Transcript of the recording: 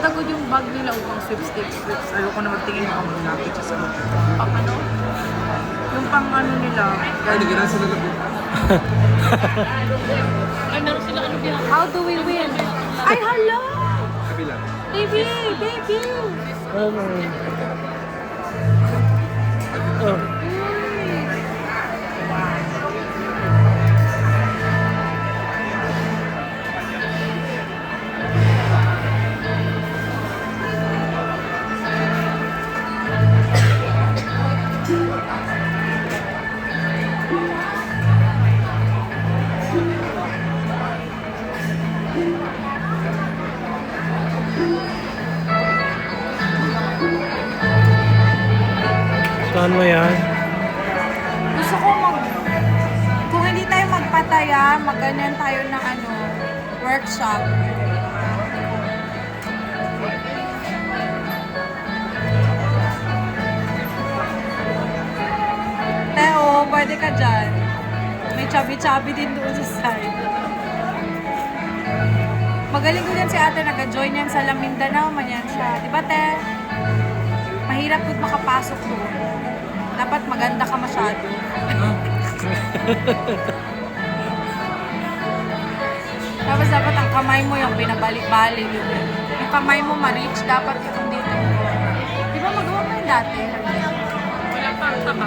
Tagod yung bag nila upang sweepstakes. Ayoko na magtingin ako maglapit siya sa mga. Pang ano? Yung pang ano nila. Ay, nagiging sila na po. Ay, meron sila ano biya. How do we win? Ay, hello! Kabila. Baby! Baby! Ano? Oh. Saan mo yan? Gusto ko kung hindi tayo magpataya, magganyan tayo ng ano, workshop. Teo, pwede ka dyan. May chubby-chubby din doon sa side. Magaling ko yan si ate, nag-join yan sa La Mindanao, man yan siya. Diba, te? Mahirap kung makapasok doon. Dapat maganda ka masyado. Tapos dapat ang kamay mo yung binabalik-balik. Yung kamay mo ma-reach, dapat yung dito mo. Di ba magawa mo yung dati? Wala pa ang taba.